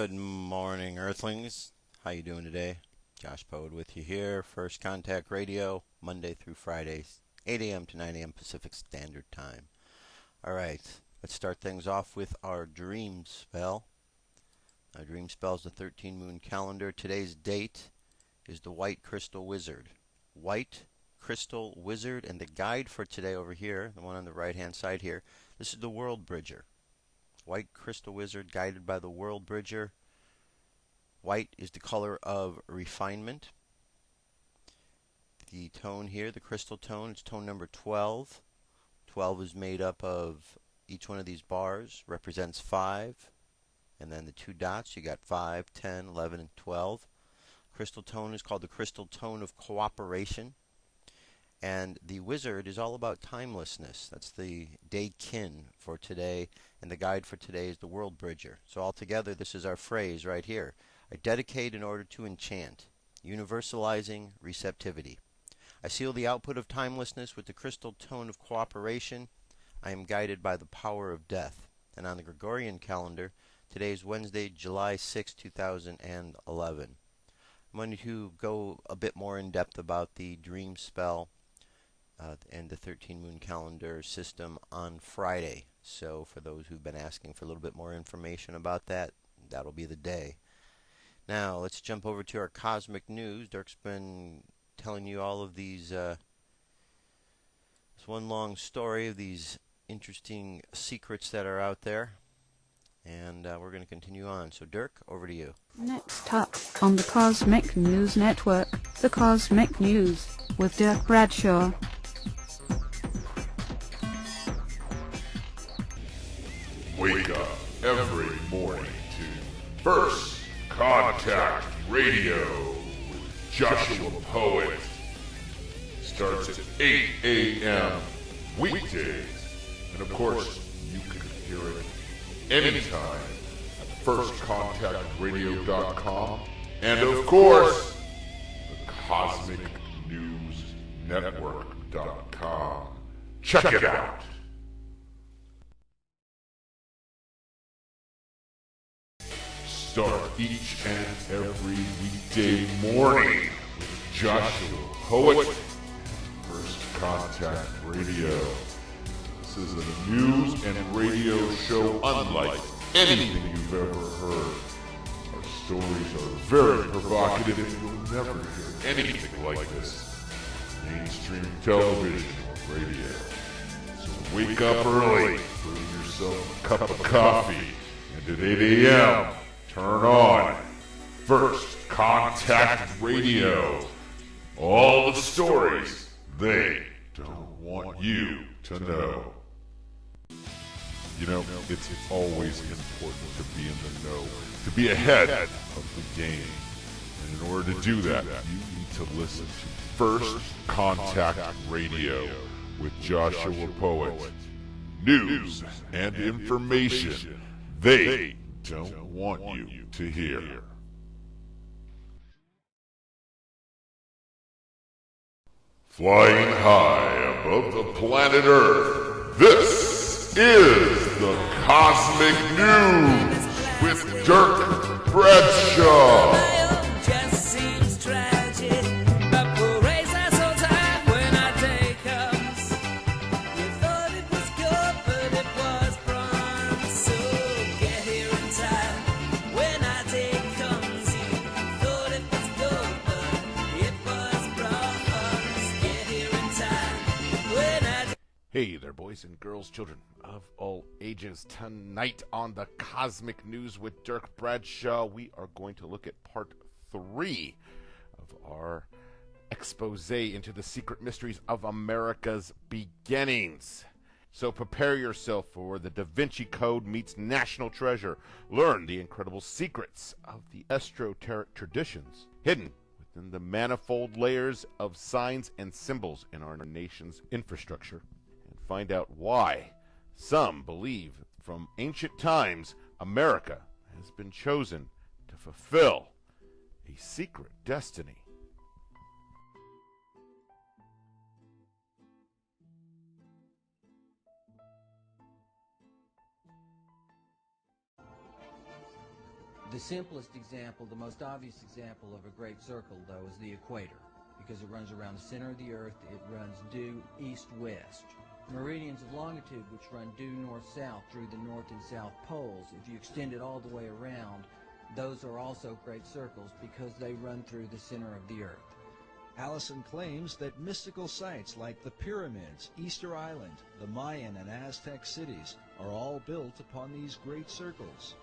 Good morning, Earthlings. How you doing today? Josh Poed with you here. First Contact Radio, Monday through Friday, 8 a.m. to 9 a.m. Pacific Standard Time. All right, let's start things off with our dream spell. Our dream spell is the 13-moon calendar. Today's date is the White Crystal Wizard. White Crystal Wizard, and the guide for today over here, the one on the right-hand side here, this is the World Bridger. White Crystal Wizard guided by the World Bridger. White is the color of refinement. The tone here, the crystal tone, it's tone number 12. 12 is made up of each one of these bars, represents 5. And then the two dots, you got 5, 10, 11, and 12. Crystal tone is called the crystal tone of cooperation. And the wizard is all about timelessness. That's the day kin for today. And the guide for today is the World Bridger. So altogether, this is our phrase right here. I dedicate in order to enchant, universalizing receptivity. I seal the output of timelessness with the crystal tone of cooperation. I am guided by the power of death. And on the Gregorian calendar, today is Wednesday, July 6, 2011. I'm going to go a bit more in depth about the dream spell and the 13-moon calendar system on Friday. So for those who've been asking for a little bit more information about that, that'll be the day. Now, let's jump over to our cosmic news. Dirk's been telling you all of these, this one long story of these interesting secrets that are out there. And we're going to continue on. So, Dirk, over to you. Next up on the Cosmic News Network, the Cosmic News with Dirk Bradshaw. Wake up every morning to First Contact Radio with Joshua Poet. Starts at 8 a.m. weekdays. And of course, you can hear it anytime at firstcontactradio.com and of course, the cosmicnewsnetwork.com. Check it out. Start each and every weekday morning with Joshua Poet, First Contact Radio. This is a news and radio show unlike anything you've ever heard. Our stories are very provocative and you'll never hear anything like this on mainstream television or radio. So wake up early, brew yourself a cup of coffee, and at 8 a.m., turn on First Contact Radio. All the stories they don't want you to know. You know, it's always important to be in the know, to be ahead of the game. And in order to do that, you need to listen to First Contact Radio with Joshua Poet. News and information they don't want you to hear. Flying high above the planet Earth, this is the Cosmic News with Dirk Bradshaw. Hey there, boys and girls, children of all ages. Tonight on the Cosmic News with Dirk Bradshaw, we are going to look at part 3 of our expose into the secret mysteries of America's beginnings. So prepare yourself for the Da Vinci Code meets National Treasure. Learn the incredible secrets of the esoteric traditions hidden within the manifold layers of signs and symbols in our nation's infrastructure. Find out why some believe from ancient times America has been chosen to fulfill a secret destiny. The simplest example, the most obvious example of a great circle, though, is the equator, because it runs around the center of the Earth. It runs due east-west. Meridians of longitude, which run due north-south through the north and south poles, if you extend it all the way around, those are also great circles because they run through the center of the Earth. Allison claims that mystical sites like the pyramids, Easter Island, the Mayan and Aztec cities are all built upon these great circles.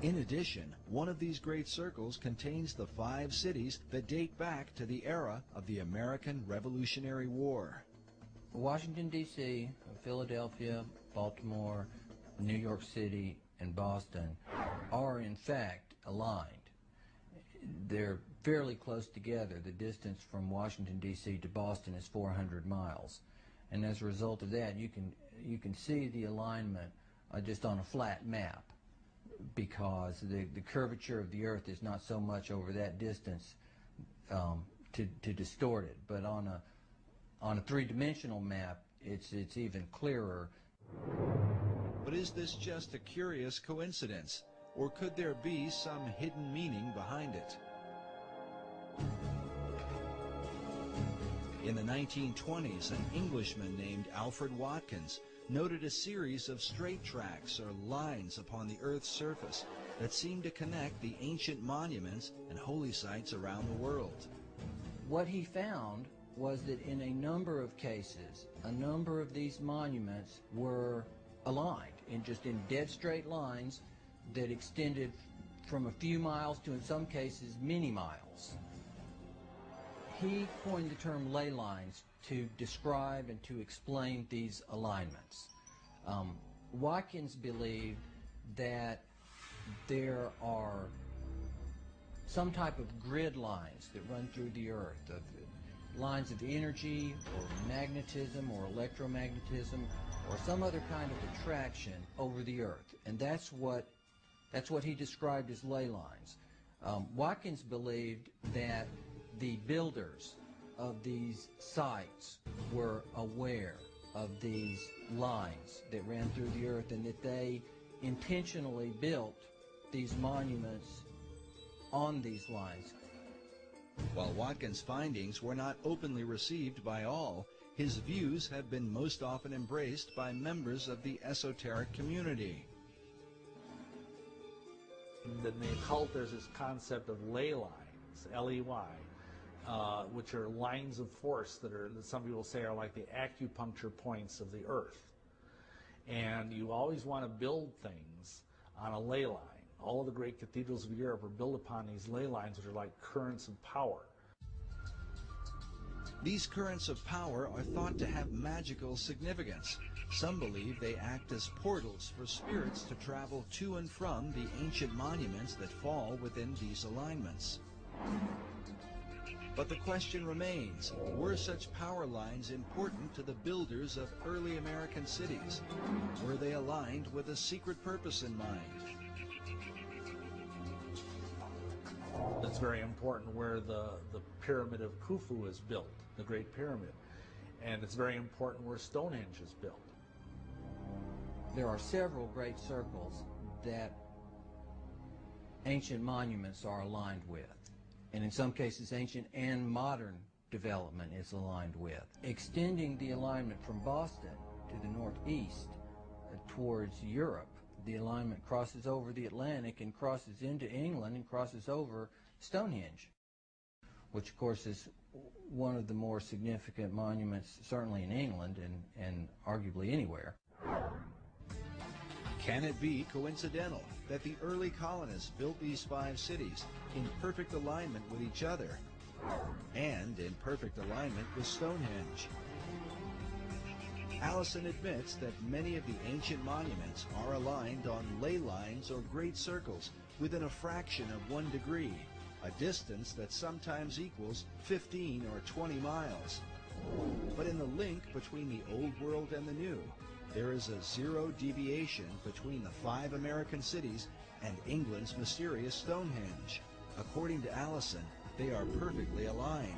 In addition, one of these great circles contains the 5 cities that date back to the era of the American Revolutionary War. Washington, D.C., Philadelphia, Baltimore, New York City, and Boston are in fact aligned. They're fairly close together. The distance from Washington, D.C. to Boston is 400 miles. And as a result of that, you can see the alignment just on a flat map, because the curvature of the Earth is not so much over that distance to distort it. But on a three-dimensional map, it's even clearer. But is this just a curious coincidence, or could there be some hidden meaning behind it? In the 1920s, an Englishman named Alfred Watkins noted a series of straight tracks or lines upon the Earth's surface that seemed to connect the ancient monuments and holy sites around the world. What he found was that in a number of cases, a number of these monuments were aligned in dead straight lines that extended from a few miles to, in some cases, many miles. He coined the term ley lines to describe and to explain these alignments. Watkins believed that there are some type of grid lines that run through the Earth, of lines of energy or magnetism or electromagnetism or some other kind of attraction over the Earth, and that's what he described as ley lines. Watkins believed that the builders of these sites were aware of these lines that ran through the Earth, and that they intentionally built these monuments on these lines. While Watkins' findings were not openly received by all, his views have been most often embraced by members of the esoteric community. In the occult, there's this concept of ley lines, L-E-Y, which are lines of force that some people say are like the acupuncture points of the Earth. And you always want to build things on a ley line. All of the great cathedrals of Europe are built upon these ley lines, which are like currents of power. These currents of power are thought to have magical significance. Some believe they act as portals for spirits to travel to and from the ancient monuments that fall within these alignments. But the question remains, were such power lines important to the builders of early American cities? Were they aligned with a secret purpose in mind? It's very important where the pyramid of Khufu is built, the Great Pyramid. And it's very important where Stonehenge is built. There are several great circles that ancient monuments are aligned with. And in some cases, ancient and modern development is aligned with. Extending the alignment from Boston to the northeast towards Europe, the alignment crosses over the Atlantic and crosses into England and crosses over Stonehenge, which of course is one of the more significant monuments, certainly in England and arguably anywhere. Can it be coincidental that the early colonists built these 5 cities in perfect alignment with each other and in perfect alignment with Stonehenge? Allison admits that many of the ancient monuments are aligned on ley lines or great circles within a fraction of 1 degree, a distance that sometimes equals 15 or 20 miles. But in the link between the old world and the new, there is a 0 deviation between the 5 American cities and England's mysterious Stonehenge. According to Allison, they are perfectly aligned.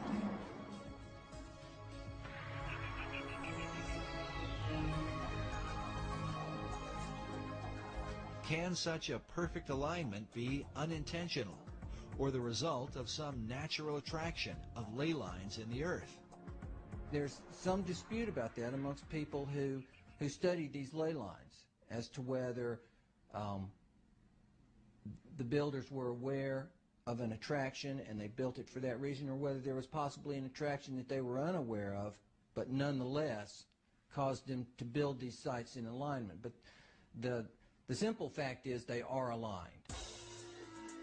Can such a perfect alignment be unintentional, or the result of some natural attraction of ley lines in the earth? There's some dispute about that amongst people who studied these ley lines as to whether the builders were aware of an attraction and they built it for that reason, or whether there was possibly an attraction that they were unaware of, but nonetheless caused them to build these sites in alignment. But the simple fact is they are aligned.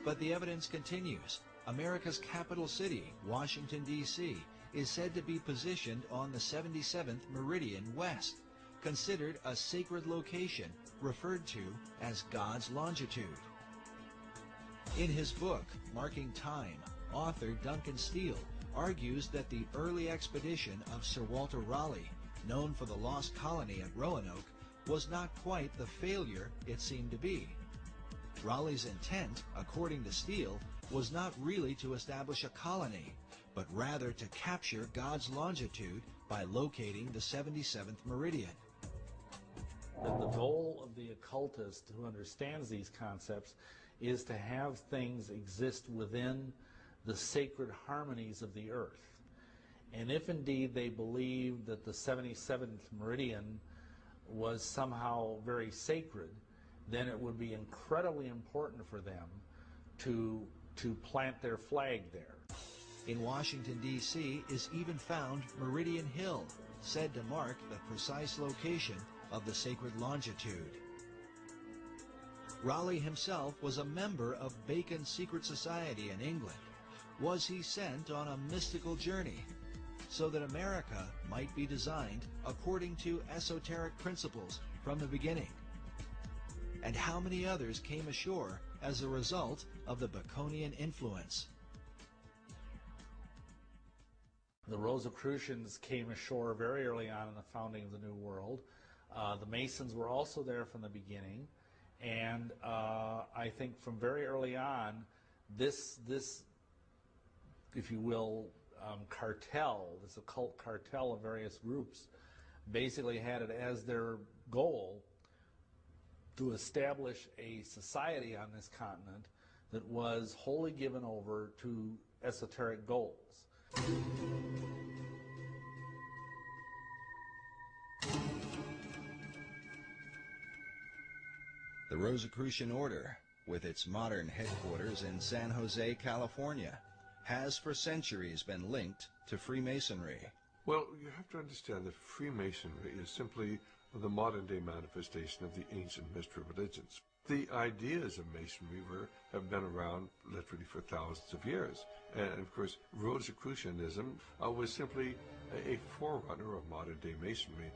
But the evidence continues. America's capital city, Washington, D.C., is said to be positioned on the 77th meridian west, considered a sacred location referred to as God's longitude. In his book, Marking Time, author Duncan Steele argues that the early expedition of Sir Walter Raleigh, known for the lost colony at Roanoke, was not quite the failure it seemed to be. Raleigh's intent, according to Steele, was not really to establish a colony, but rather to capture God's longitude by locating the 77th meridian. The goal of the occultist who understands these concepts is to have things exist within the sacred harmonies of the earth. And if indeed they believe that the 77th meridian was somehow very sacred, then it would be incredibly important for them to plant their flag there. In Washington, D.C. is even found Meridian Hill, said to mark the precise location of the sacred longitude. Raleigh himself was a member of Bacon's secret society in England. Was he sent on a mystical journey so that America might be designed according to esoteric principles from the beginning? And how many others came ashore as a result of the Baconian influence? The Rosicrucians came ashore very early on in the founding of the New World. The Masons were also there from the beginning. And I think from very early on, this if you will, cartel, this occult cartel of various groups, basically had it as their goal to establish a society on this continent that was wholly given over to esoteric goals. The Rosicrucian Order, with its modern headquarters in San Jose, California, has for centuries been linked to Freemasonry. Well, you have to understand that Freemasonry is simply the modern-day manifestation of the ancient mystery religions. The ideas of Masonry have been around literally for thousands of years. And, of course, Rosicrucianism was simply a forerunner of modern-day Masonry.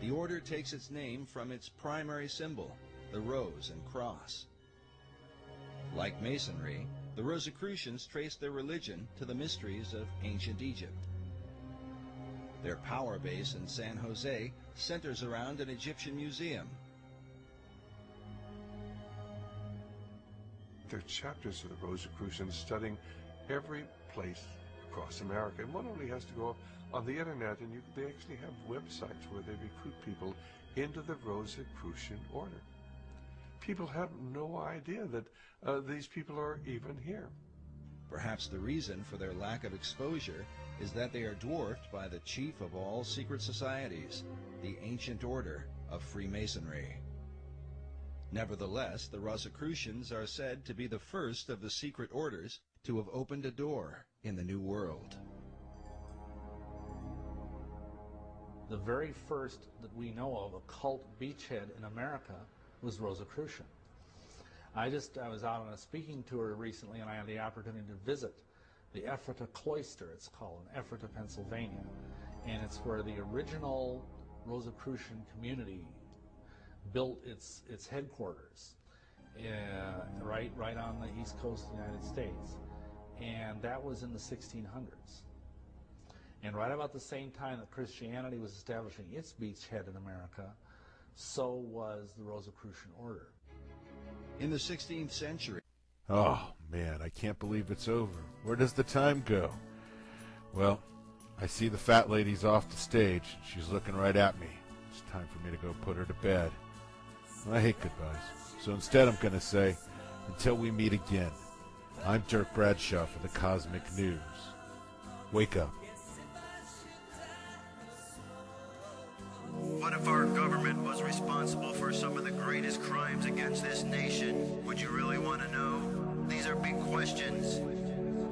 The order takes its name from its primary symbol, the rose and cross. Like Masonry, the Rosicrucians trace their religion to the mysteries of ancient Egypt. Their power base in San Jose centers around an Egyptian museum. There are chapters of the Rosicrucians studying every place across America. And one only has to go on the internet, and they actually have websites where they recruit people into the Rosicrucian order. People have no idea that these people are even here. Perhaps the reason for their lack of exposure is that they are dwarfed by the chief of all secret societies, the ancient order of Freemasonry. Nevertheless, the Rosicrucians are said to be the first of the secret orders to have opened a door in the New World. The very first that we know of occult beachhead in America was Rosicrucian. I was out on a speaking tour recently, and I had the opportunity to visit the Ephrata Cloister, it's called, in Ephrata, Pennsylvania. And it's where the original Rosicrucian community built its headquarters, right on the east coast of the United States. And that was in the 1600s. And right about the same time that Christianity was establishing its beachhead in America, so was the Rosicrucian order. In the 16th century, Oh, man, I can't believe it's over. Where does the time go? Well, I see the fat lady's off the stage. She's looking right at me. It's time for me to go put her to bed. I hate goodbyes. So instead, I'm going to say, until we meet again, I'm Dirk Bradshaw for the Cosmic News. Wake up. What if our government was responsible for some of the greatest crimes against this nation? Would you really want to know? These are big questions,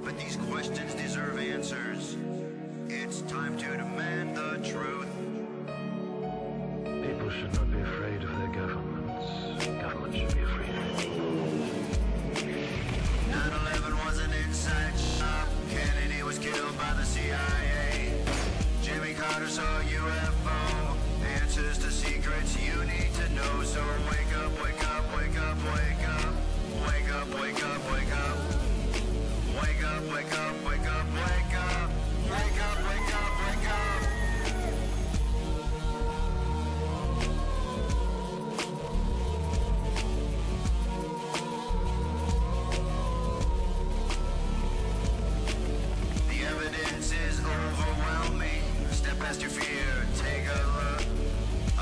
but these questions deserve answers. It's time to demand the truth. People should not be afraid of their governments. Government should be afraid of people. 9/11 was an inside job. Kennedy was killed by the CIA. Jimmy Carter saw a UFO. Answers to secrets you need to know. So wake up, wake up, wake up, wake up. Wake up, wake up, wake up. Wake up, wake up, wake up, wake up. Wake up, wake up, wake up. The evidence is overwhelming. Step past your fear, take a look.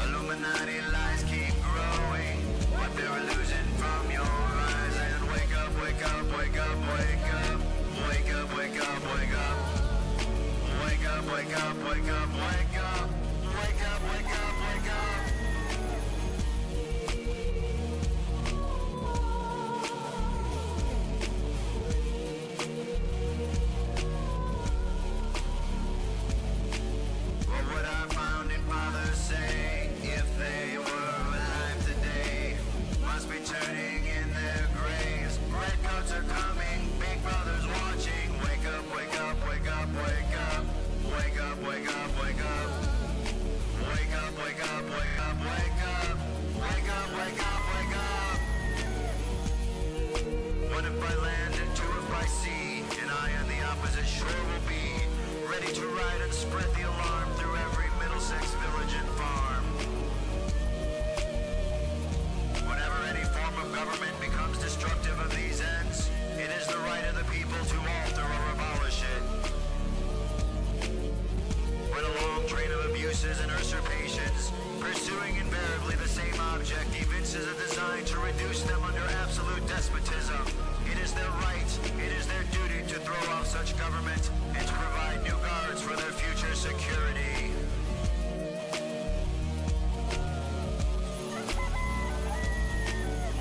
Illuminati lies keep growing. What they're losing from your eyes. And wake up, wake up, wake up, wake up. Wake up, wake up, wake up. Wake up, wake up, wake up, wake up. Wake up, wake up, wake up. What would our founding fathers say if they were alive today? Must be turning in their graves. Redcoats are coming, Big Brother's watching. Wake up, wake up, wake up, wake up. Wake up, wake up, wake up. Wake up, wake up, wake up, wake up. Wake up, wake up, wake up. One if by land and two if by sea, and I on the opposite shore will be ready to ride and spread the alarm through every Middlesex village and farm. Whenever any form of government becomes destructive of these ends, it is the right of the people to alter or abolish it. When a long train of abuses and usurpations, pursuing invariably the same object, evinces a design to reduce them under absolute despotism, it is their right, it is their duty to throw off such government and to provide new guards for their future security.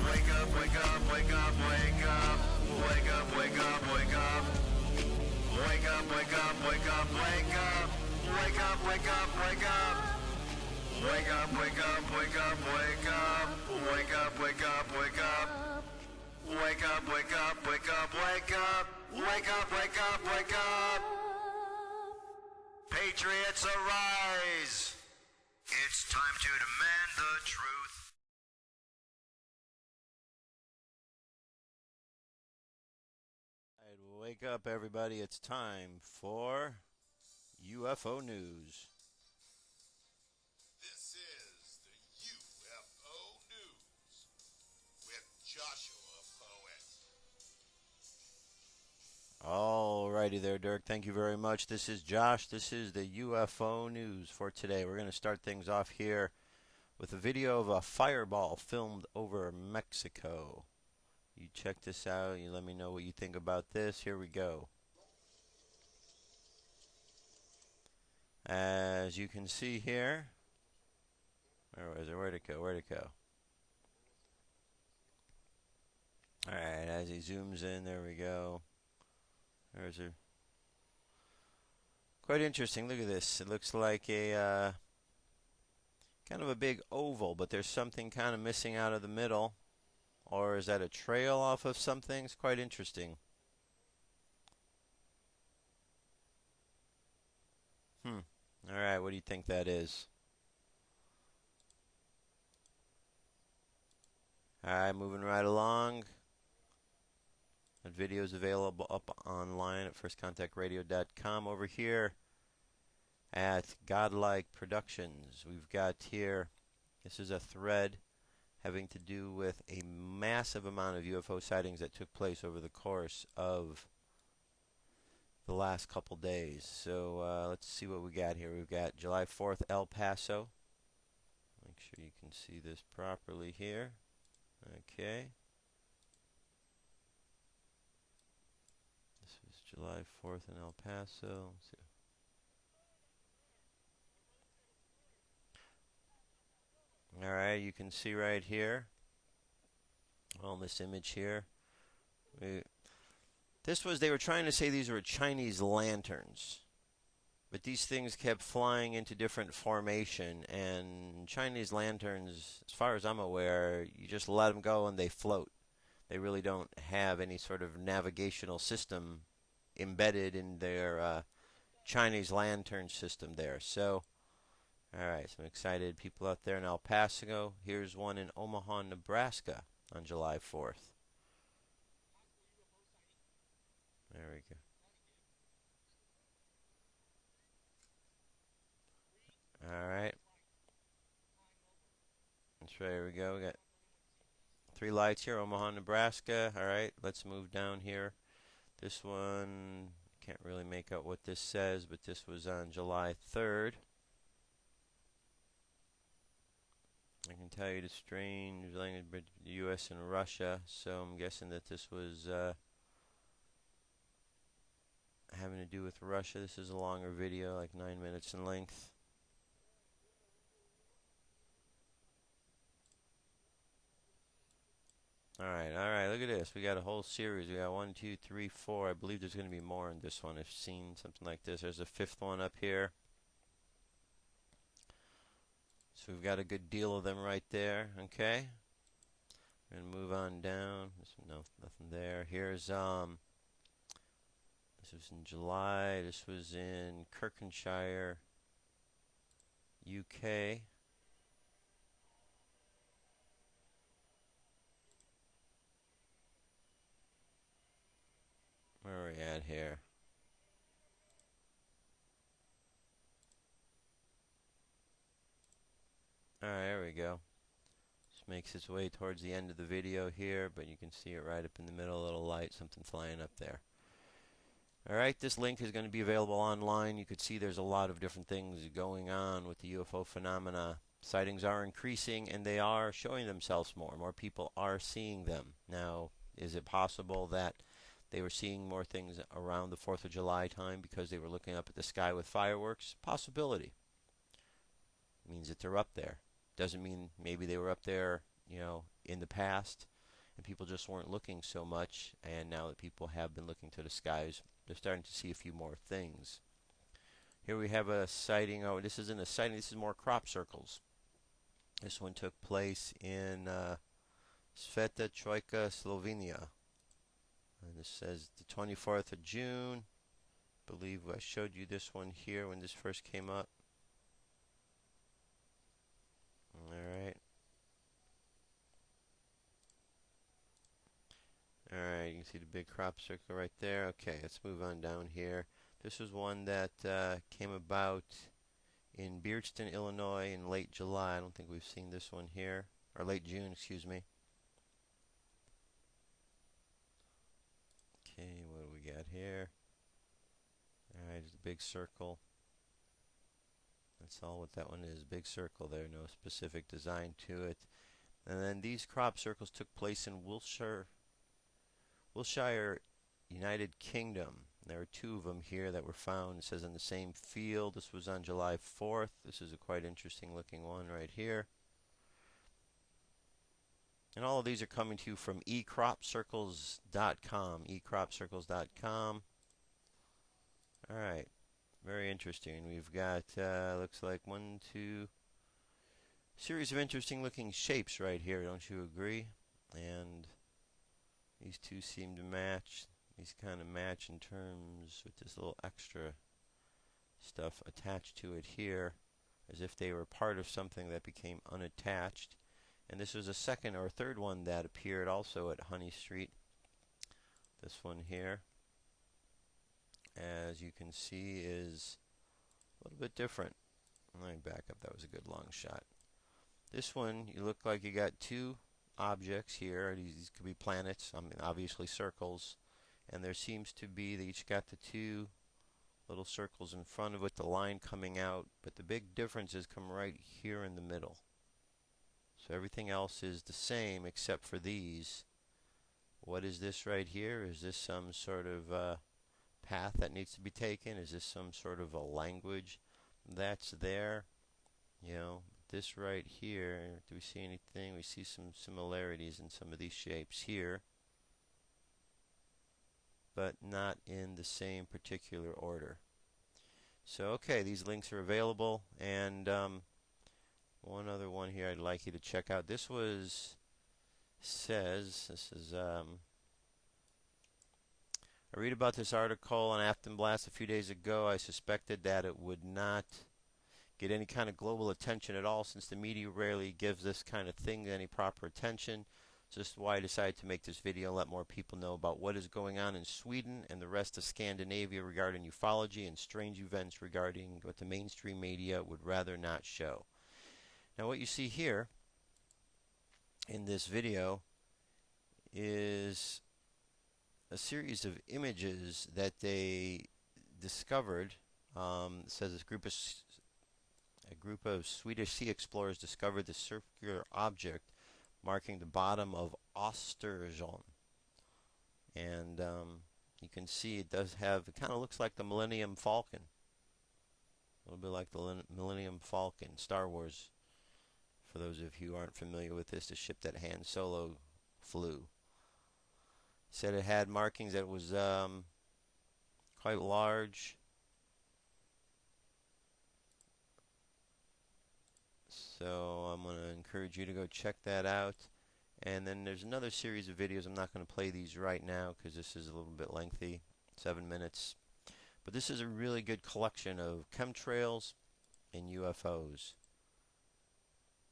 Wake up, wake up, wake up, wake up. Wake up, wake up, wake up. Wake up, wake up, wake up, wake up. Wake up, wake up, wake up. Wake up, wake up, wake up, wake up. Wake up, wake up, wake up. Wake up, wake up, wake up, wake up. Wake up, wake up, wake up. Patriots arise. It's time to demand the truth. All right, wake up, everybody. It's time for UFO News. This is the UFO News with Joshua Poet. Alrighty there, Dirk. Thank you very much. This is Josh. This is the UFO News for today. We're going to start things off here with a video of a fireball filmed over Mexico. You check this out. You let me know what you think about this. Here we go. As you can see here, where was it? Where'd it go? Where'd it go? Alright, as he zooms in, there we go. There's a quite interesting. Look at this. It looks like a kind of a big oval, but there's something kind of missing out of the middle. Or is that a trail off of something? It's quite interesting. Alright, what do you think that is? Alright, moving right along. That video is available up online at firstcontactradio.com. Over here at Godlike Productions, we've got here, this is a thread having to do with a massive amount of UFO sightings that took place over the course of the last couple days. So let's see what we got here. We've got July 4th, El Paso. Make sure you can see this properly here. Okay. This was July 4th in El Paso. Let's see. All right, you can see right here on this image here. They were trying to say these were Chinese lanterns. But these things kept flying into different formation, and Chinese lanterns, as far as I'm aware, you just let them go and they float. They really don't have any sort of navigational system embedded in their Chinese lantern system there. So, all right, some excited people out there in El Paso. Here's one in Omaha, Nebraska on July 4th. There we go. All right. That's right. Here we go. We got 3 lights here, Omaha, Nebraska. All right, let's move down here. This one, can't really make out what this says, but this was on July 3rd. I can tell you the strange language between the U.S. and Russia, so I'm guessing that this was having to do with Russia. This is a longer video, like 9 minutes in length. All right, look at this. We got a whole series. We got 1, 2, 3, 4. I believe there's going to be more in this one. I've seen something like this. There's a 5th one up here. So we've got a good deal of them right there. Okay. We're going to move on down. No, nothing there. Here's this was in July. This was in Kirkandshire, UK. Where are we at here? Alright, there we go. This makes its way towards the end of the video here, but you can see it right up in the middle, a little light, something flying up there. Alright, this link is going to be available online. You could see there's a lot of different things going on with the UFO phenomena. Sightings are increasing, and they are showing themselves more. More people are seeing them. Now, is it possible that they were seeing more things around the 4th of July time because they were looking up at the sky with fireworks? Possibility. It means that they're up there. Doesn't mean maybe they were up there, in the past, and people just weren't looking so much, and now that people have been looking to the skies, they're starting to see a few more things. Here we have a sighting. Oh, this isn't a sighting. This is more crop circles. This one took place in Sveta Trojka, Slovenia. And this says the 24th of June. I believe I showed you this one here when this first came up. Alright. Alright, you can see the big crop circle right there. Okay, let's move on down here. This was one that came about in Beardston, Illinois in late July. I don't think we've seen this one here. Or late June, excuse me. Okay, what do we got here? Alright, there's a big circle. That's all what that one is. Big circle there, no specific design to it. And then these crop circles took place in Wiltshire, United Kingdom. There are 2 of them here that were found. It says in the same field. This was on July 4th. This is a quite interesting looking one right here. And all of these are coming to you from ecropcircles.com. ecropcircles.com. Alright. Very interesting. We've got, looks like 1, 2, series of interesting looking shapes right here. Don't you agree? And these 2 seem to match. These kind of match in terms with this little extra stuff attached to it here, as if they were part of something that became unattached. And this was a second or third one that appeared also at Honey Street. This one here, as you can see, is a little bit different. Let me back up. That was a good long shot. This one, you look like you got 2 objects here. These could be planets, obviously circles. And there seems to be, they each got the 2 little circles in front of it, the line coming out. But the big difference is come right here in the middle. So everything else is the same except for these. What is this right here? Is this some sort of path that needs to be taken? Is this some sort of a language that's there? You know, this right here, do we see anything? We see some similarities in some of these shapes here, but not in the same particular order. So, okay, these links are available, and one other one here I'd like you to check out. This is I read about this article on Aftenblast a few days ago. I suspected that it would not get any kind of global attention at all, since the media rarely gives this kind of thing any proper attention. So this is why I decided to make this video and let more people know about what is going on in Sweden and the rest of Scandinavia regarding ufology and strange events regarding what the mainstream media would rather not show. Now what you see here in this video is a series of images that they discovered. It says a group of Swedish sea explorers discovered the circular object marking the bottom of Östersjön, and you can see it does have, it kind of looks like the Millennium Falcon, a little bit like the Millennium Falcon, Star Wars. For those of you who aren't familiar with this, the ship that Han Solo flew. Said it had markings that was quite large. So I'm going to encourage you to go check that out. And then there's another series of videos. I'm not going to play these right now because this is a little bit lengthy, 7 minutes. But this is a really good collection of chemtrails and UFOs.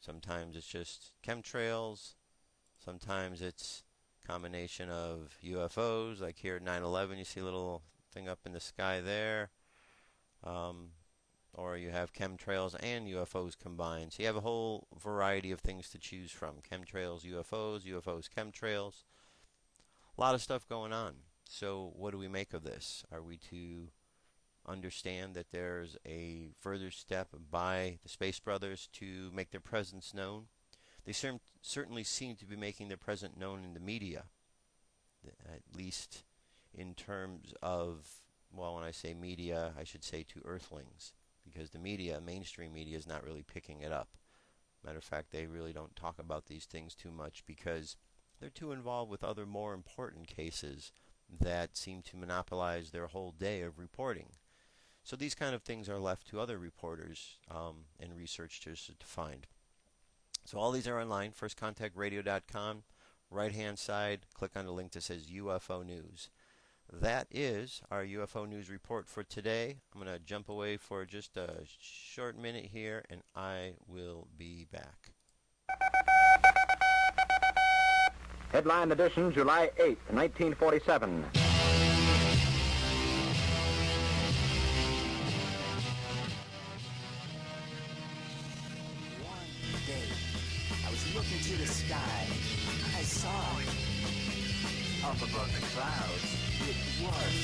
Sometimes it's just chemtrails. Sometimes it's combination of UFOs, like here at 9/11, you see a little thing up in the sky there, or you have chemtrails and UFOs combined. So you have a whole variety of things to choose from: chemtrails, UFOs, UFOs, chemtrails. A lot of stuff going on. So what do we make of this? Are we to understand that there's a further step by the Space Brothers to make their presence known? They certainly seem to be making their presence known in the media, at least in terms of, well, when I say media, I should say to Earthlings, because the media, mainstream media, is not really picking it up. Matter of fact, they really don't talk about these things too much because they're too involved with other more important cases that seem to monopolize their whole day of reporting. So these kind of things are left to other reporters and researchers to find. So all these are online, firstcontactradio.com. Right-hand side, click on the link that says UFO News. That is our UFO News report for today. I'm going to jump away for just a short minute here, and I will be back. Headline edition, July 8th, 1947. Look into the sky. I saw up above the clouds. It was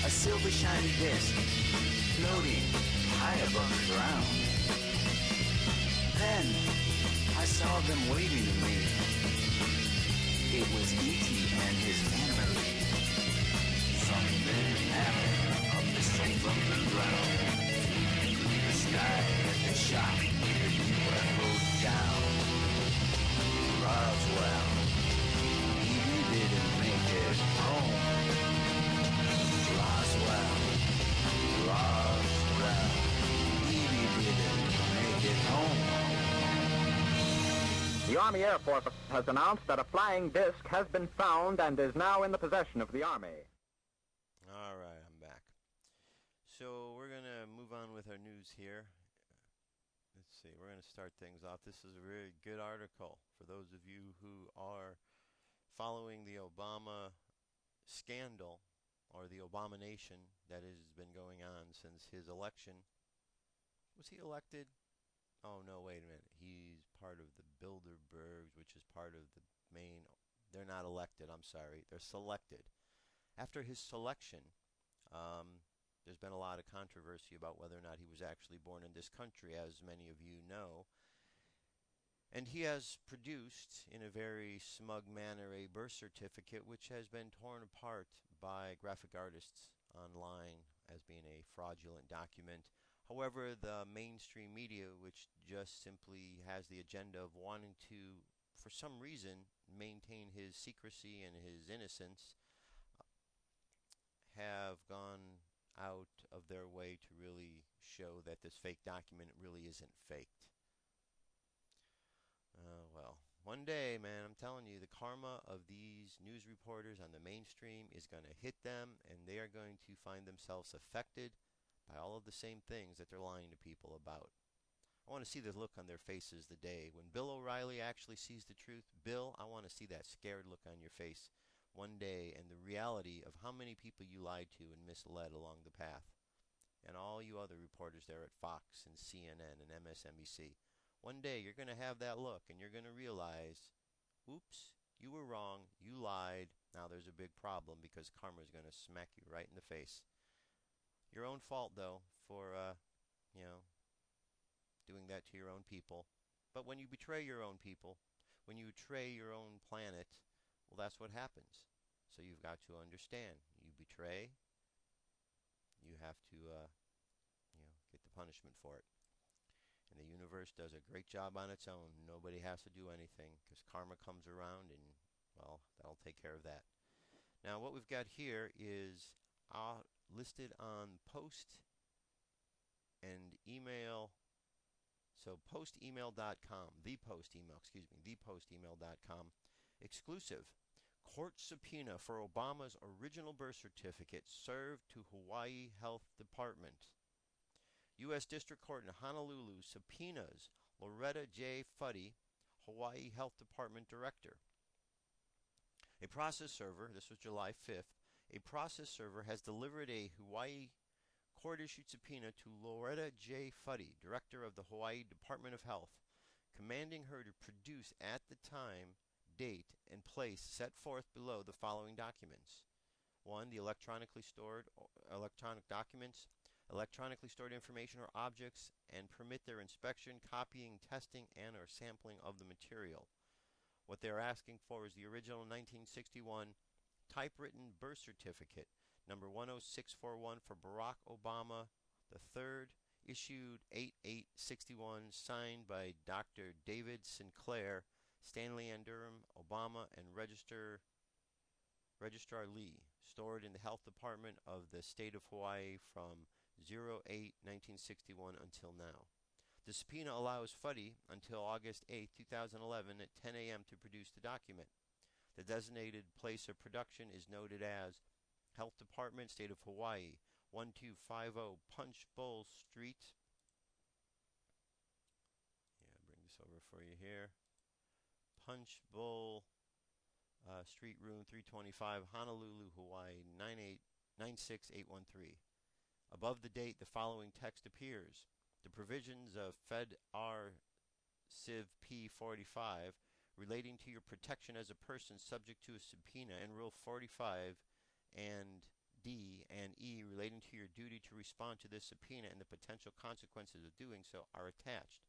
a silver shiny disc floating high above the ground. Then I saw them waving to me. It was E.T. and his family. Something happened up the street from the ground. Through the sky as they shot the UFO down. Roswell, he didn't make it home. Roswell, he didn't make it home. The Army Air Force has announced that a flying disc has been found and is now in the possession of the Army. All right, I'm back. So we're going to move on with our news here. Let's see, we're going to start things off. This is a very good article for those of you who are following the Obama scandal, or the Obamanation that has been going on since his election. Was he elected? Oh, no, wait a minute. He's part of the Bilderbergs, which is part of the main. They're not elected, I'm sorry. They're selected. After his selection, there's been a lot of controversy about whether or not he was actually born in this country, as many of you know. And he has produced, in a very smug manner, a birth certificate which has been torn apart by graphic artists online as being a fraudulent document. However, the mainstream media, which just simply has the agenda of wanting to, for some reason, maintain his secrecy and his innocence, have gone out of their way to really show that this fake document really isn't faked. Well, one day, man, I'm telling you, the karma of these news reporters on the mainstream is going to hit them, and they are going to find themselves affected by all of the same things that they're lying to people about. I want to see the look on their faces the day when Bill O'Reilly actually sees the truth. Bill, I want to see that scared look on your face one day and the reality of how many people you lied to and misled along the path. And all you other reporters there at Fox and CNN and MSNBC. One day you're going to have that look and you're going to realize, oops, you were wrong, you lied. Now there's a big problem because karma is going to smack you right in the face. Your own fault, though, for, doing that to your own people. But when you betray your own people, when you betray your own planet, well, that's what happens. So you've got to understand. You betray, you have to, get the punishment for it. And the universe does a great job on its own. Nobody has to do anything because karma comes around and, well, that'll take care of that. Now, what we've got here is listed on post and email. So postemail.com, thepostemail.com, exclusive. Court subpoena for Obama's original birth certificate served to Hawaii Health Department. U.S. District Court in Honolulu subpoenas Loretta J. Fuddy, Hawaii Health Department Director. A process server, this was July 5th, a process server has delivered a Hawaii court-issued subpoena to Loretta J. Fuddy, Director of the Hawaii Department of Health, commanding her to produce at the time, date, and place set forth below the following documents. 1. The electronically stored electronic documents, electronically stored information or objects, and permit their inspection, copying, testing, and or sampling of the material. What they are asking for is the original 1961 typewritten birth certificate, number 10641 for Barack Obama III, issued 8/8/61, signed by Dr. David Sinclair, Stanley and Durham, Obama, and Registrar Lee, stored in the Health Department of the State of Hawaii from 08/1961 until now. The subpoena allows Fuddy until August 8, 2011 at 10 a.m. to produce the document. The designated place of production is noted as Health Department, State of Hawaii, 1250 Punch Bowl Street. Bring this over for you here. Punch Bowl Street, Room 325, Honolulu, Hawaii, 96813. Above the date, the following text appears. The provisions of Fed R. Civ P 45 relating to your protection as a person subject to a subpoena, and Rule 45 and D and E relating to your duty to respond to this subpoena and the potential consequences of doing so are attached.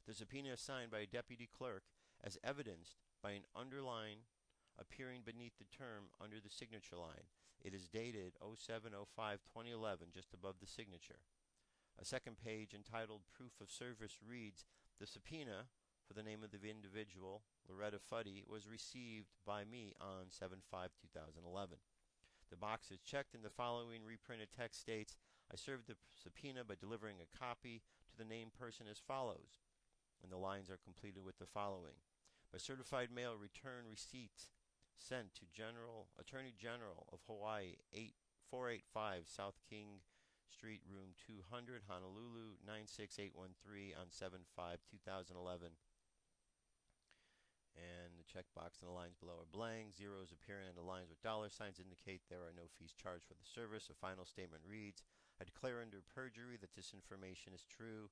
The subpoena is signed by a deputy clerk as evidenced by an underline appearing beneath the term under the signature line. It is dated 07/05/2011, just above the signature. A second page entitled Proof of Service reads, the subpoena for the name of the individual, Loretta Fuddy, was received by me on 7/5/2011. The box is checked and the following reprinted text states, I served the subpoena by delivering a copy to the named person as follows. And the lines are completed with the following. By certified mail, return receipt sent to Attorney General of Hawaii, 485 South King Street, Room 200, Honolulu, 96813 on 7/5/2011. And the checkbox and the lines below are blank. Zeros appearing on the lines with dollar signs indicate there are no fees charged for the service. A final statement reads, I declare under perjury that this information is true.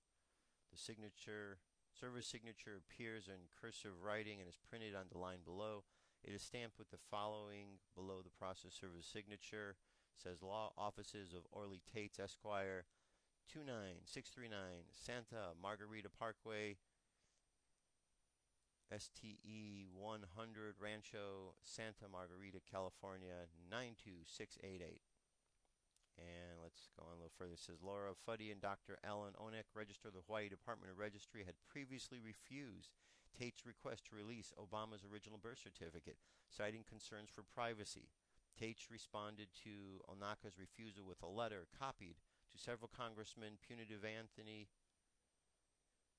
The service signature appears in cursive writing and is printed on the line below. It is stamped with the following below the process server's signature. It says Law Offices of Orly Tates, Esquire, 29639 Santa Margarita Parkway, STE 100, Rancho Santa Margarita, California 92688. And let's go on a little further. It says Laura Fuddy and Dr. Alan Onek, Register of the Hawaii Department of Registry, had previously refused Tate's request to release Obama's original birth certificate, citing concerns for privacy. Tate responded to Onaka's refusal with a letter copied to several congressmen, Punitive Anthony,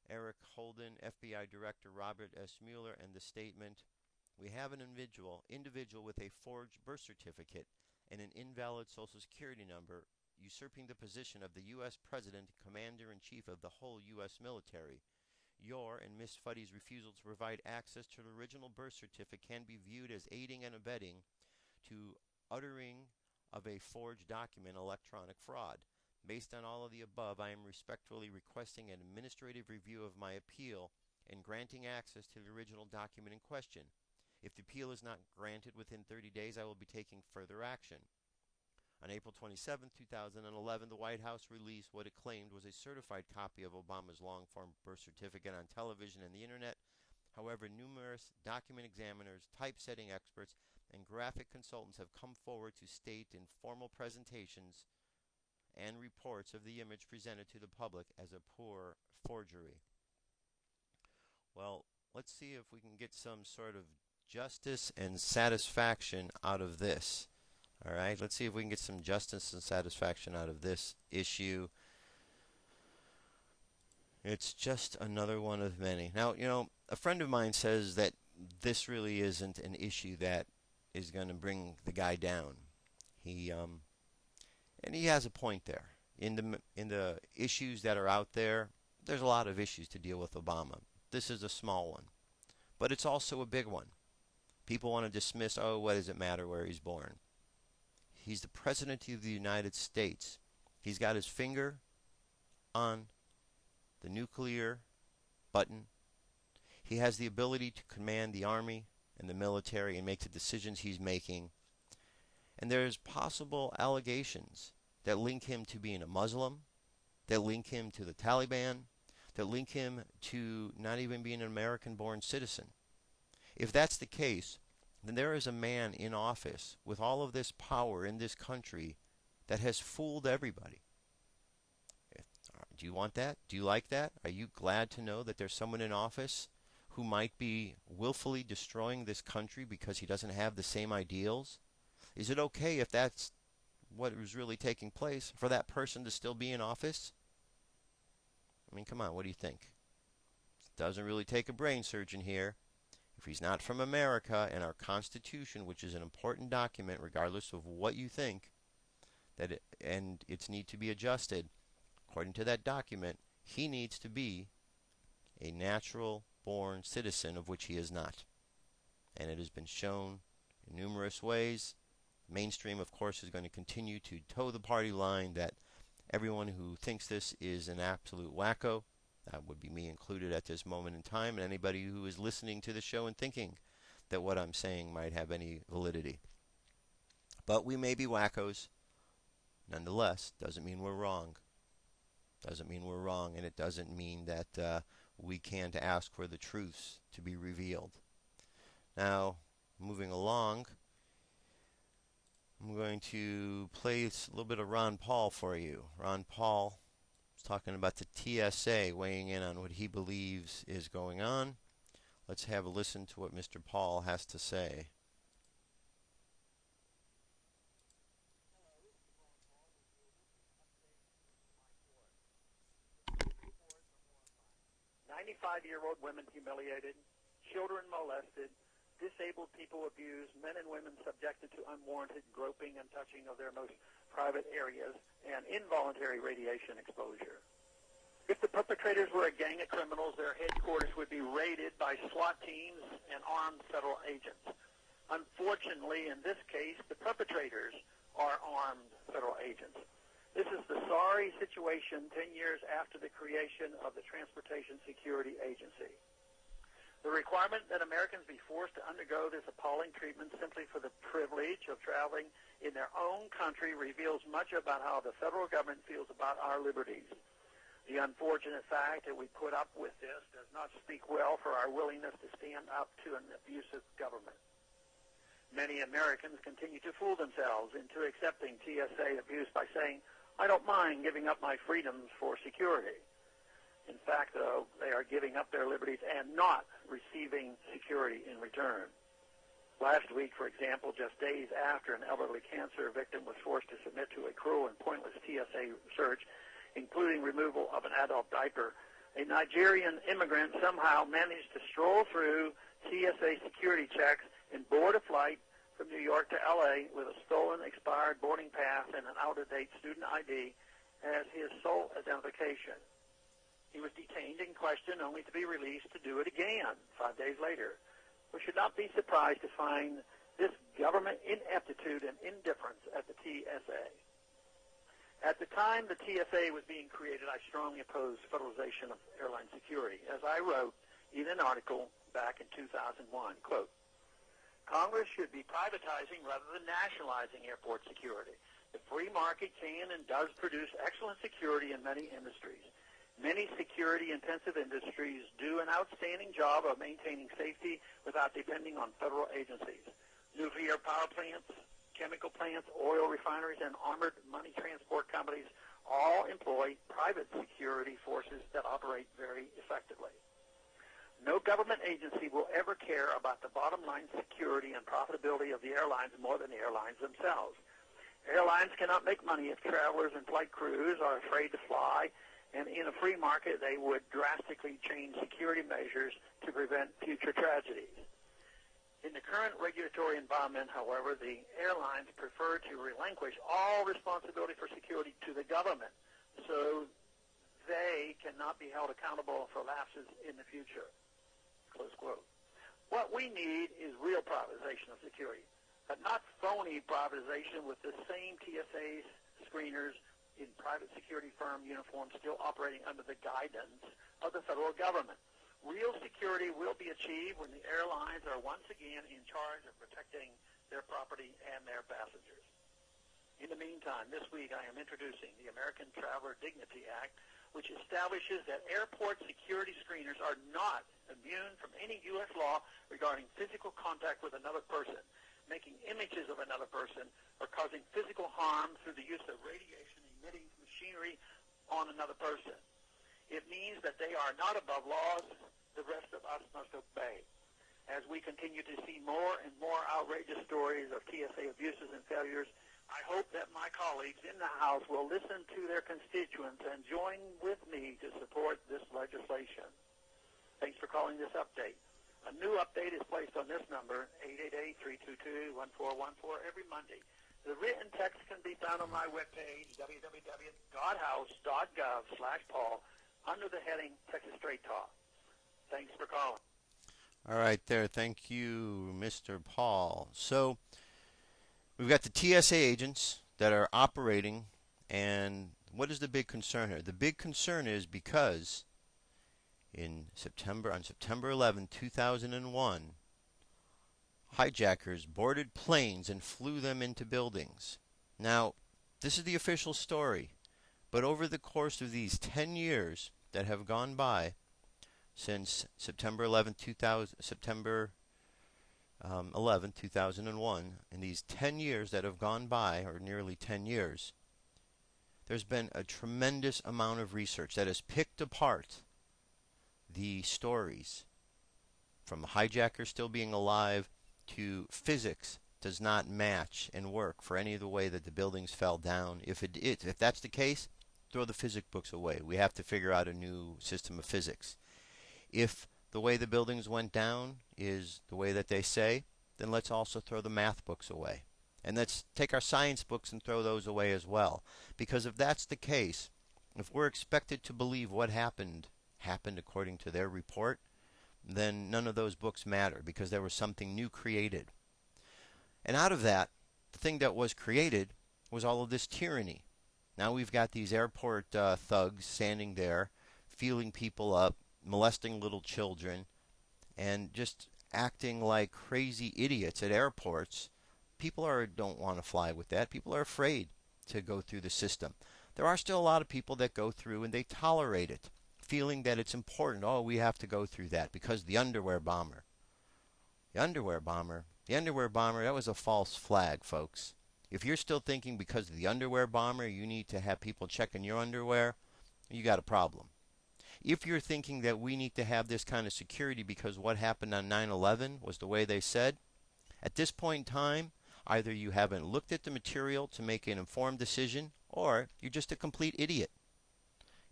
Eric Holden, FBI Director Robert S. Mueller, and the statement, "We have an individual with a forged birth certificate and an invalid Social Security number usurping the position of the U.S. President and Commander-in-Chief of the whole U.S. military. Your and Miss Fuddy's refusal to provide access to the original birth certificate can be viewed as aiding and abetting to uttering of a forged document, electronic fraud. Based on all of the above, I am respectfully requesting an administrative review of my appeal and granting access to the original document in question. If the appeal is not granted within 30 days, I will be taking further action." On April 27, 2011, the White House released what it claimed was a certified copy of Obama's long-form birth certificate on television and the Internet. However, numerous document examiners, typesetting experts, and graphic consultants have come forward to state in formal presentations and reports of the image presented to the public as a poor forgery. Well, let's see if we can get some sort of justice and satisfaction out of this. All right, let's see if we can get some justice and satisfaction out of this issue. It's just another one of many. Now, a friend of mine says that this really isn't an issue that is going to bring the guy down. And he has a point there. In the issues that are out there, there's a lot of issues to deal with Obama. This is a small one, but it's also a big one. People want to dismiss, what does it matter where he's born? He's the President of the United States. He's got his finger on the nuclear button. He has the ability to command the army and the military and make the decisions he's making. And there's possible allegations that link him to being a Muslim, that link him to the Taliban, that link him to not even being an American-born citizen. If that's the case, then there is a man in office with all of this power in this country that has fooled everybody. Do you want that? Do you like that? Are you glad to know that there's someone in office who might be willfully destroying this country because he doesn't have the same ideals? Is it okay if that's what is really taking place for that person to still be in office? I mean, come on, what do you think? It doesn't really take a brain surgeon here. If he's not from America and our Constitution, which is an important document regardless of what you think, and it's need to be adjusted, according to that document, he needs to be a natural-born citizen, of which he is not. And it has been shown in numerous ways. Mainstream, of course, is going to continue to toe the party line that everyone who thinks this is an absolute wacko, that would be me included at this moment in time, and anybody who is listening to the show and thinking that what I'm saying might have any validity. But we may be wackos. Nonetheless, doesn't mean we're wrong. Doesn't mean we're wrong, and it doesn't mean that we can't ask for the truths to be revealed. Now, moving along, I'm going to play a little bit of Ron Paul for you. Ron Paul is talking about the TSA, weighing in on what he believes is going on. Let's have a listen to what Mr. Paul has to say. 95-year-old women humiliated, children molested, disabled people abused, men and women subjected to unwarranted groping and touching of their most private areas, and involuntary radiation exposure. If the perpetrators were a gang of criminals, their headquarters would be raided by SWAT teams and armed federal agents. Unfortunately, in this case, the perpetrators are armed federal agents. This is the sorry situation 10 years after the creation of the Transportation Security Agency. The requirement that Americans be forced to undergo this appalling treatment simply for the privilege of traveling in their own country reveals much about how the federal government feels about our liberties. The unfortunate fact that we put up with this does not speak well for our willingness to stand up to an abusive government. Many Americans continue to fool themselves into accepting TSA abuse by saying, I don't mind giving up my freedoms for security. In fact, though, they are giving up their liberties and not receiving security in return. Last week, for example, just days after an elderly cancer victim was forced to submit to a cruel and pointless TSA search, including removal of an adult diaper, a Nigerian immigrant somehow managed to stroll through TSA security checks and board a flight from New York to L.A. with a stolen, expired boarding pass and an out-of-date student ID as his sole identification. He was detained and questioned only to be released to do it again 5 days later. We should not be surprised to find this government ineptitude and indifference at the TSA. At the time the TSA was being created, I strongly opposed federalization of airline security. As I wrote in an article back in 2001, quote, Congress should be privatizing rather than nationalizing airport security. The free market can and does produce excellent security in many industries. Many security-intensive industries do an outstanding job of maintaining safety without depending on federal agencies. Nuclear power plants, chemical plants, oil refineries, and armored money transport companies all employ private security forces that operate very effectively. No government agency will ever care about the bottom line security and profitability of the airlines more than the airlines themselves. Airlines cannot make money if travelers and flight crews are afraid to fly, and in a free market they would drastically change security measures to prevent future tragedies. In the current regulatory environment, however, the airlines prefer to relinquish all responsibility for security to the government, so they cannot be held accountable for lapses in the future. Close quote. What we need is real privatization of security, but not phony privatization with the same TSA screeners in private security firm uniforms still operating under the guidance of the federal government. Real security will be achieved when the airlines are once again in charge of protecting their property and their passengers. In the meantime, this week I am introducing the American Traveler Dignity Act, which establishes that airport security screeners are not immune from any U.S. law regarding physical contact with another person, making images of another person, or causing physical harm through the use of radiation-emitting machinery on another person. It means that they are not above laws the rest of us must obey. As we continue to see more and more outrageous stories of TSA abuses and failures, I hope that my colleagues in the House will listen to their constituents and join with me to support this legislation. Thanks for calling this update. A new update is placed on this number, 888-322-1414, every Monday. The written text can be found on my webpage, www.godhouse.gov/Paul, under the heading Texas Straight Talk. Thanks for calling. All right there. Thank you, Mr. Paul. So we've got the TSA agents that are operating, and what is the big concern here? The big concern is because on September 11, 2001, hijackers boarded planes and flew them into buildings. Now, this is the official story, but over the course of these 10 years that have gone by since September 11, 2001, in these 10 years that have gone by, or nearly 10 years, there's been a tremendous amount of research that has picked apart the stories, from hijackers still being alive to physics does not match and work for any of the way that the buildings fell down. If that's the case, throw the physics books away. We have to figure out a new system of physics. If the way the buildings went down is the way that they say, then let's also throw the math books away. And let's take our science books and throw those away as well. Because if that's the case, if we're expected to believe what happened according to their report, then none of those books matter because there was something new created. And out of that, the thing that was created was all of this tyranny. Now we've got these airport thugs standing there, feeling people up, molesting little children, and just acting like crazy idiots at airports. People don't want to fly with that. People are afraid to go through the system. there are still a lot of people that go through and they tolerate it, feeling that it's important. Oh, we have to go through that because the underwear bomber. The underwear bomber, that was a false flag, folks. If you're still thinking because of the underwear bomber you need to have people checking your underwear, you got a problem. If you're thinking that we need to have this kind of security because what happened on 9/11 was the way they said, at this point in time, either you haven't looked at the material to make an informed decision or you're just a complete idiot.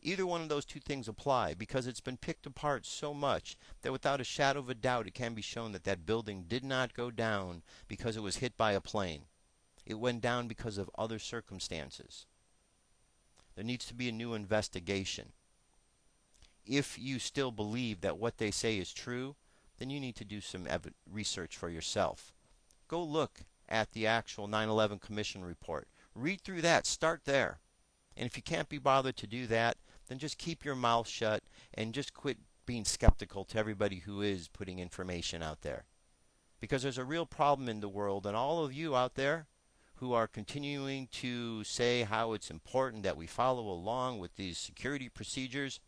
Either one of those two things apply because it's been picked apart so much that without a shadow of a doubt it can be shown that that building did not go down because it was hit by a plane. It went down because of other circumstances. There needs to be a new investigation. If you still believe that what they say is true, then you need to do some research for yourself. Go look at the actual 9/11 Commission report. Read through that. Start there. And if you can't be bothered to do that, then just keep your mouth shut and just quit being skeptical to everybody who is putting information out there. Because there's a real problem in the world, and all of you out there who are continuing to say how it's important that we follow along with these security procedures,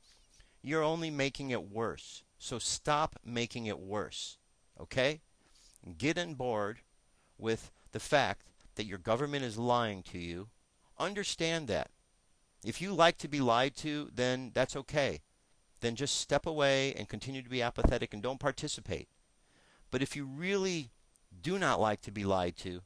you're only making it worse. So stop making it worse. Okay? Get on board with the fact that your government is lying to you. Understand that. If you like to be lied to, then that's okay. Then just step away and continue to be apathetic and don't participate. But if you really do not like to be lied to,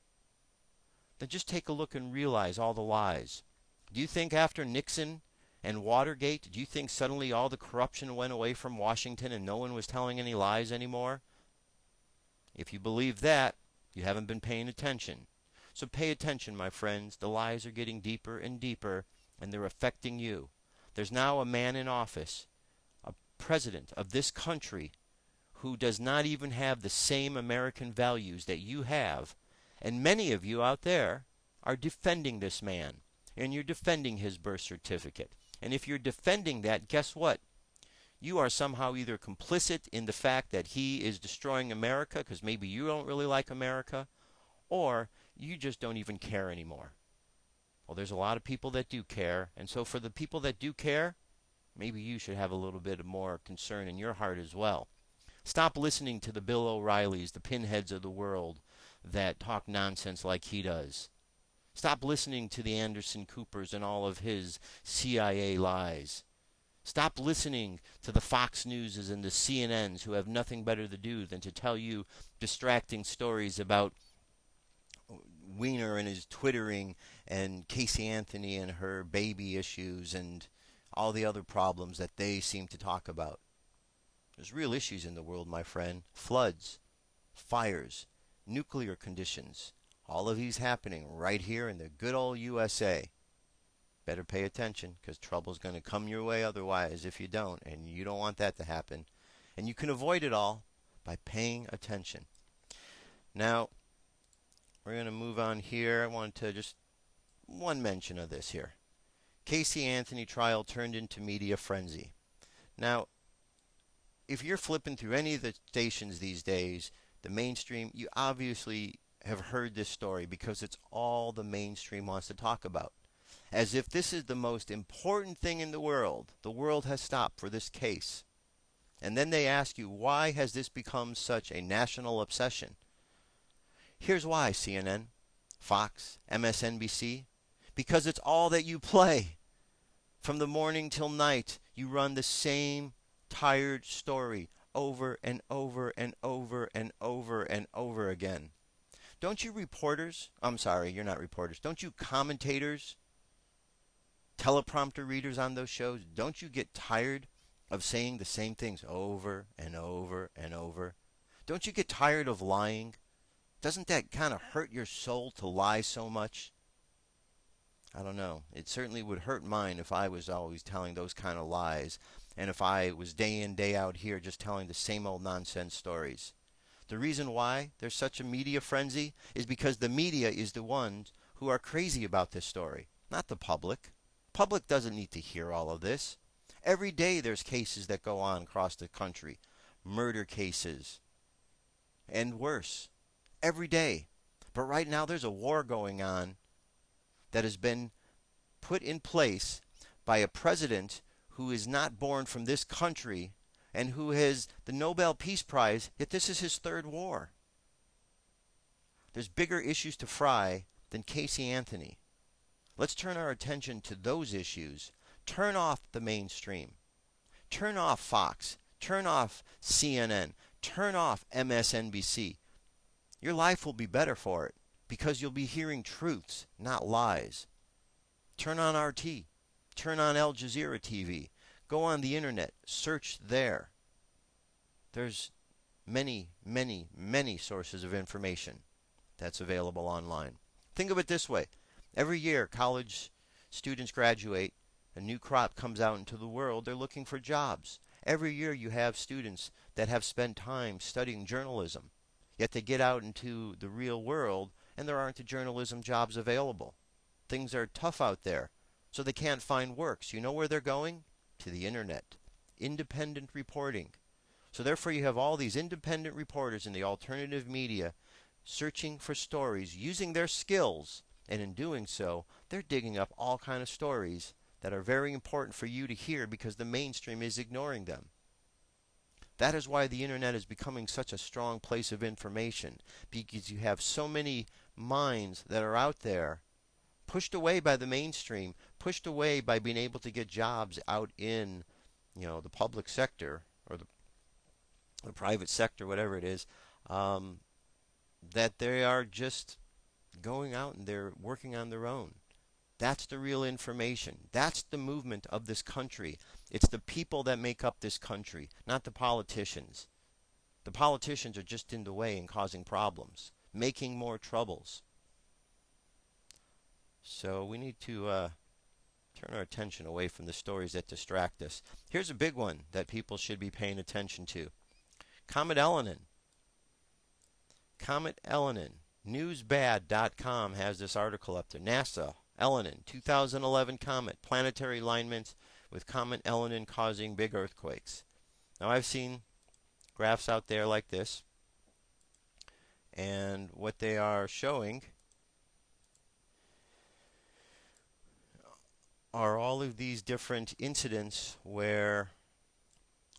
then just take a look and realize all the lies. Do you think after Nixon and Watergate, do you think suddenly all the corruption went away from Washington and no one was telling any lies anymore? If you believe that, you haven't been paying attention. So pay attention, my friends. The lies are getting deeper and deeper, and they're affecting you. There's now a man in office, a president of this country, who does not even have the same American values that you have. And many of you out there are defending this man, and you're defending his birth certificate. And if you're defending that, guess what? You are somehow either complicit in the fact that he is destroying America because maybe you don't really like America, or you just don't even care anymore. Well, there's a lot of people that do care, and so for the people that do care, maybe you should have a little bit more concern in your heart as well. Stop listening to the Bill O'Reillys, the pinheads of the world that talk nonsense like he does. Stop listening to the Anderson Coopers and all of his CIA lies. Stop listening to the Fox Newses and the CNNs who have nothing better to do than to tell you distracting stories about Weiner and his twittering and Casey Anthony and her baby issues and all the other problems that they seem to talk about. There's real issues in the world, my friend. Floods, fires, nuclear conditions. All of these happening right here in the good old USA. Better pay attention because trouble's going to come your way otherwise if you don't, and you don't want that to happen. And you can avoid it all by paying attention. Now, we're going to move on here. I want to just one mention of this here. Casey Anthony trial turned into media frenzy. Now, if you're flipping through any of the stations these days, the mainstream, you obviously have heard this story because it's all the mainstream wants to talk about. As if this is the most important thing in the world has stopped for this case. And then they ask you, why has this become such a national obsession? Here's why, CNN, Fox, MSNBC. Because it's all that you play. From the morning till night, you run the same tired story over and over and over and over and over again. Don't you reporters, I'm sorry, you're not reporters, don't you commentators, teleprompter readers on those shows, don't you get tired of saying the same things over and over and over? Don't you get tired of lying? Doesn't that kind of hurt your soul to lie so much? I don't know. It certainly would hurt mine if I was always telling those kind of lies, and if I was day in, day out here just telling the same old nonsense stories. The reason why there's such a media frenzy is because the media is the ones who are crazy about this story, not the public. Public doesn't need to hear all of this. Every day there's cases that go on across the country, murder cases, and worse. Every day. But right now there's a war going on that has been put in place by a president who is not born from this country and who has the Nobel Peace Prize, yet this is his third war. There's bigger issues to fry than Casey Anthony. Let's turn our attention to those issues. Turn off the mainstream. Turn off Fox. Turn off CNN. Turn off MSNBC. Your life will be better for it because you'll be hearing truths, not lies. Turn on RT. Turn on Al Jazeera TV. Go on the internet. Search there. There's many, many, many sources of information that's available online. Think of it this way. Every year, college students graduate. A new crop comes out into the world. They're looking for jobs. Every year you have students that have spent time studying journalism. Yet they get out into the real world and there aren't the journalism jobs available. Things are tough out there. So they can't find work. So you know where they're going? To the internet. Independent reporting. So therefore you have all these independent reporters in the alternative media searching for stories, using their skills, and in doing so, they're digging up all kinds of stories that are very important for you to hear because the mainstream is ignoring them. That is why the internet is becoming such a strong place of information, because you have so many minds that are out there pushed away by the mainstream, pushed away by being able to get jobs out in, the public sector or the private sector, whatever it is, that they are just going out and they're working on their own. That's the real information. That's the movement of this country. It's the people that make up this country, not the politicians. The politicians are just in the way and causing problems, making more troubles. So we need to turn our attention away from the stories that distract us. Here's a big one that people should be paying attention to. Comet Elenin. Comet Elenin. Newsbad.com has this article up there. NASA, Elenin, 2011 comet, planetary alignments with Comet Elenin causing big earthquakes. Now I've seen graphs out there like this, and what they are showing are all of these different incidents where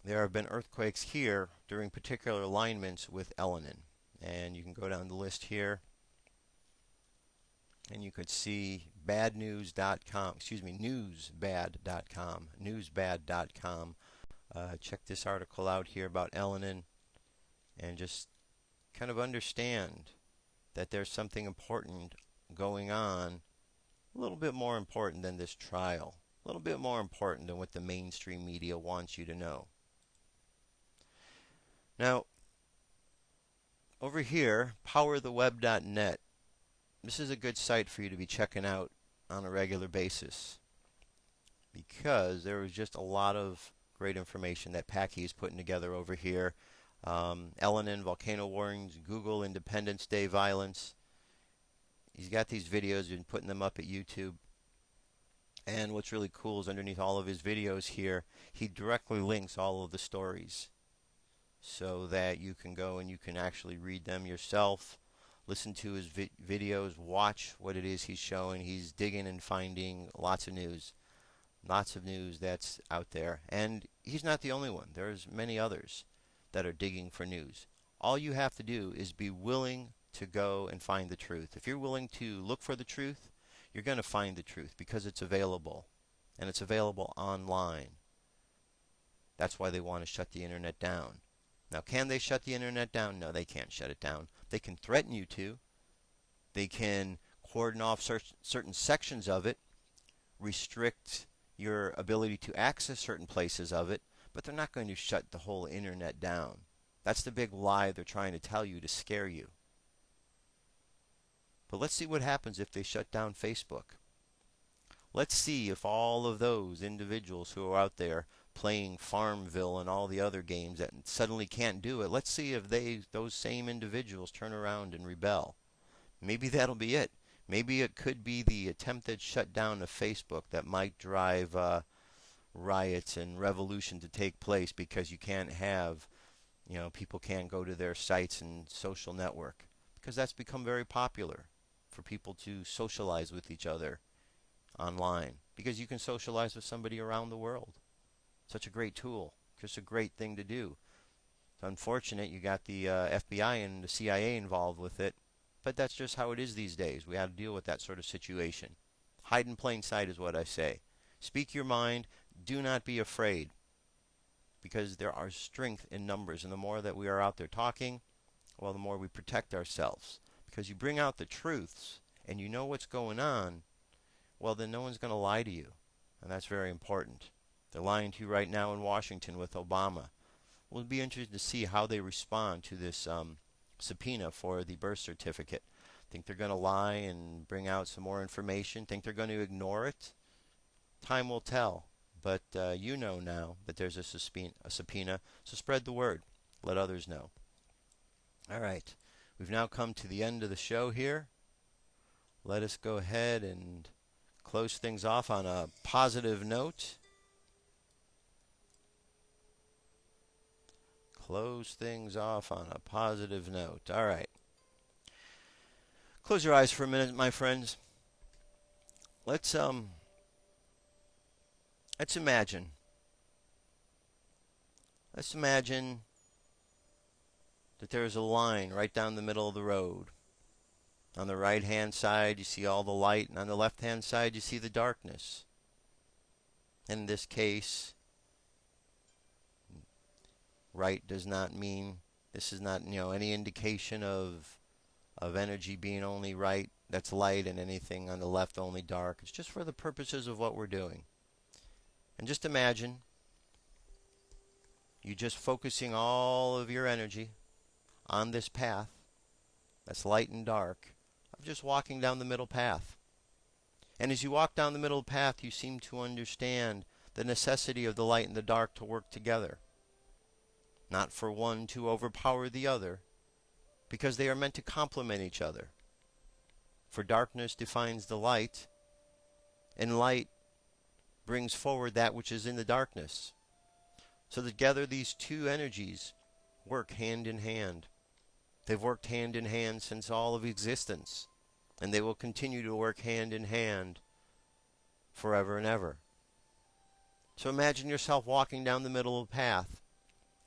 there have been earthquakes here during particular alignments with Elenin. And you can go down the list here and you could see badnews.com, newsbad.com. Check this article out here about Elenin and just kind of understand that there's something important going on, a little bit more important than this trial, a little bit more important than what the mainstream media wants you to know. Now, over here, powertheweb.net. This is a good site for you to be checking out on a regular basis because there was just a lot of great information that Packy is putting together over here. Elenin, volcano warnings, Google, Independence Day violence. He's got these videos, been putting them up at YouTube. And what's really cool is underneath all of his videos here, he directly links all of the stories, so that you can go and you can actually read them yourself, listen to his videos, watch what it is he's showing. He's digging and finding lots of news that's out there. And he's not the only one. There's many others that are digging for news. All you have to do is be willing to go and find the truth. If you're willing to look for the truth, you're going to find the truth because it's available. And it's available online. That's why they want to shut the internet down. Now, can they shut the internet down? No, they can't shut it down. They can threaten you to. They can cordon off certain sections of it, restrict your ability to access certain places of it, but they're not going to shut the whole internet down. That's the big lie they're trying to tell you to scare you. But let's see what happens if they shut down Facebook. Let's see if all of those individuals who are out there playing Farmville and all the other games that suddenly can't do it, let's see if those same individuals turn around and rebel. Maybe that'll be it. Maybe it could be the attempted shutdown of Facebook that might drive riots and revolution to take place because you can't have, people can't go to their sites and social network because that's become very popular for people to socialize with each other online because you can socialize with somebody around the world. Such a great tool. Just a great thing to do. It's unfortunate you got the FBI and the CIA involved with it, but that's just how it is these days. We have to deal with that sort of situation. Hide in plain sight is what I say. Speak your mind. Do not be afraid, because there are strength in numbers, and the more that we are out there talking, well, the more we protect ourselves. Because you bring out the truths and you know what's going on, well, then no one's going to lie to you, and that's very important. They're lying to you right now in Washington with Obama. We'll be interested to see how they respond to this subpoena for the birth certificate. Think they're going to lie and bring out some more information? Think they're going to ignore it? Time will tell. But you know now that there's a subpoena, so spread the word. Let others know. All right. We've now come to the end of the show here. Let us go ahead and close things off on a positive note. Close things off on a positive note. All right. Close your eyes for a minute, my friends. Let's imagine. Let's imagine that there's a line right down the middle of the road. On the right-hand side, you see all the light, and on the left-hand side, you see the darkness. In this case, right does not mean, this is not, any indication of energy being only right, that's light, and anything on the left only dark. It's just for the purposes of what we're doing. And just imagine you just focusing all of your energy on this path that's light and dark, of just walking down the middle path. And as you walk down the middle path, you seem to understand the necessity of the light and the dark to work together. Not for one to overpower the other, because they are meant to complement each other. For darkness defines the light, and light brings forward that which is in the darkness. So together these two energies work hand in hand. They've worked hand in hand since all of existence, and they will continue to work hand in hand forever and ever. So imagine yourself walking down the middle of the path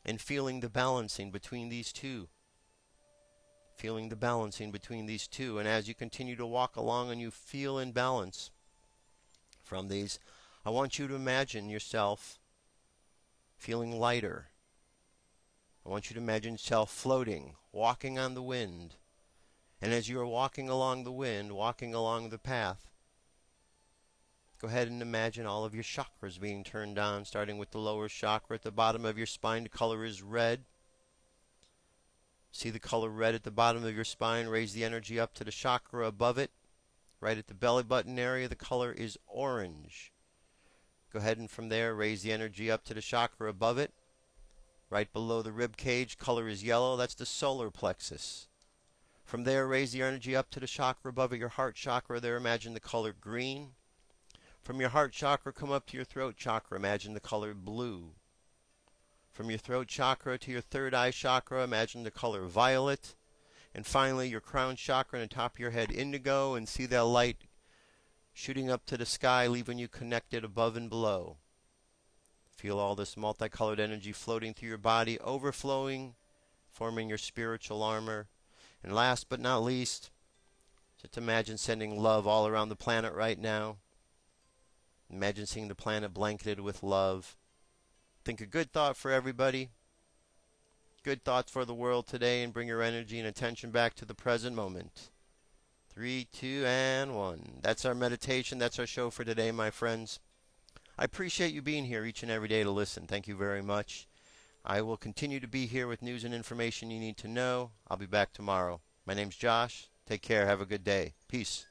and feeling the balancing between these two. Feeling the balancing between these two. And as you continue to walk along and you feel in balance from these, I want you to imagine yourself feeling lighter. I want you to imagine yourself floating, walking on the wind. And as you are walking along the wind, walking along the path, go ahead and imagine all of your chakras being turned on, starting with the lower chakra at the bottom of your spine. The color is red. See the color red at the bottom of your spine. Raise the energy up to the chakra above it. Right at the belly button area, the color is orange. Go ahead and from there, raise the energy up to the chakra above it. Right below the rib cage, color is yellow. That's the solar plexus. From there, raise the energy up to the chakra above it, your heart chakra there. Imagine the color green. From your heart chakra, come up to your throat chakra. Imagine the color blue. From your throat chakra to your third eye chakra, imagine the color violet. And finally, your crown chakra and the top of your head, indigo, and see that light shooting up to the sky, leaving you connected above and below. Feel all this multicolored energy floating through your body, overflowing, forming your spiritual armor. And last but not least, just imagine sending love all around the planet right now. Imagine seeing the planet blanketed with love. Think a good thought for everybody. Good thoughts for the world today, and bring your energy and attention back to the present moment. 3, 2, and 1. That's our meditation. That's our show for today, my friends. I appreciate you being here each and every day to listen. Thank you very much. I will continue to be here with news and information you need to know. I'll be back tomorrow. My name's Josh. Take care. Have a good day. Peace.